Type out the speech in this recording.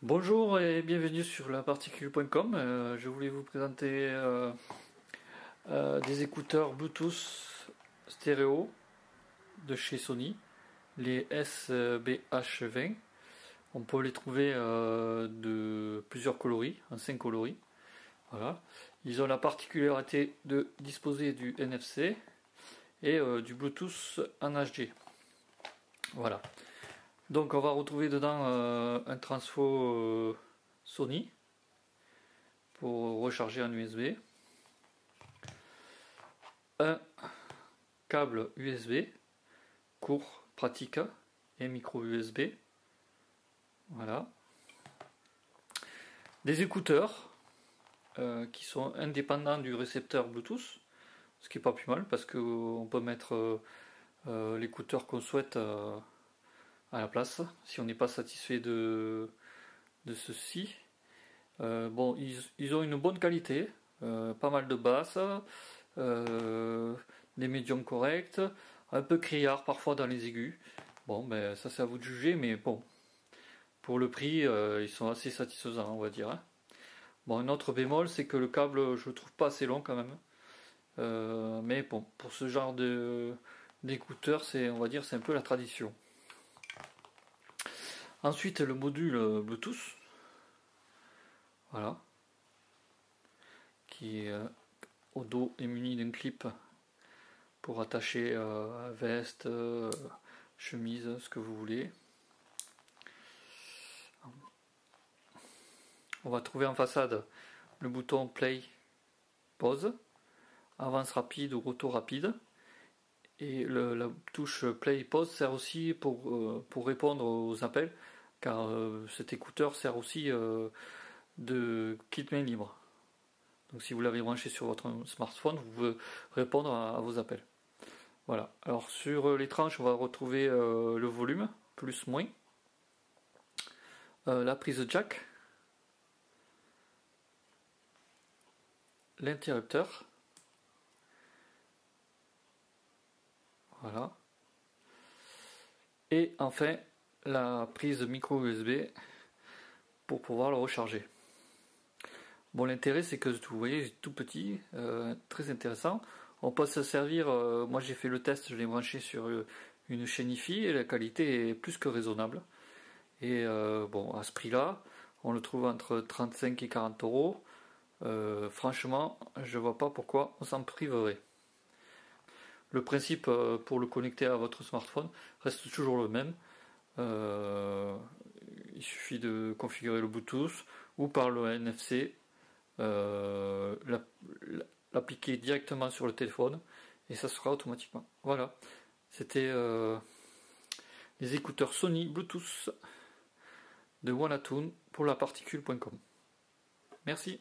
Bonjour et bienvenue sur laparticule.com. Je voulais vous présenter des écouteurs Bluetooth stéréo de chez Sony, les SBH20. On peut les trouver de plusieurs coloris, en 5 coloris. Voilà. Ils ont la particularité de disposer du NFC et du Bluetooth en HD. Voilà. Donc on va retrouver dedans un transfo Sony pour recharger en USB, un câble USB court, pratique et micro USB, voilà, des écouteurs qui sont indépendants du récepteur Bluetooth, ce qui est pas plus mal parce qu'on peut mettre l'écouteur qu'on souhaite à la place si on n'est pas satisfait de ceci. Bon, ils ont une bonne qualité, pas mal de basses, des médiums corrects, un peu criard parfois dans les aigus. Bon, ben ça c'est à vous de juger, mais bon, pour le prix, ils sont assez satisfaisants, on va dire. Hein. Bon, un autre bémol, c'est que le câble, je le trouve pas assez long quand même. Mais bon, pour ce genre d'écouteurs, on va dire, c'est un peu la tradition. Ensuite, le module Bluetooth, voilà, qui au dos est muni d'un clip pour attacher veste, chemise, ce que vous voulez. On va trouver en façade le bouton play, pause, avance rapide ou retour rapide. Et la touche play pause sert aussi pour répondre aux appels, car cet écouteur sert aussi de kit main libre. Donc si vous l'avez branché sur votre smartphone, vous pouvez répondre à vos appels. Voilà. Alors sur les tranches, on va retrouver le volume, plus, moins, la prise jack, l'interrupteur, voilà, et enfin la prise micro USB pour pouvoir le recharger. Bon, l'intérêt c'est que vous voyez, tout petit, très intéressant. On peut se servir, moi j'ai fait le test, je l'ai branché sur une chaîne Hi-Fi et la qualité est plus que raisonnable. Et bon, à ce prix-là, on le trouve entre 35 et 40 euros. Franchement, je vois pas pourquoi on s'en priverait. Le principe pour le connecter à votre smartphone reste toujours le même. Il suffit de configurer le Bluetooth ou par le NFC, l'appliquer directement sur le téléphone et ça sera automatiquement. Voilà, c'était les écouteurs Sony Bluetooth de Wanatoon pour laparticule.com. Merci.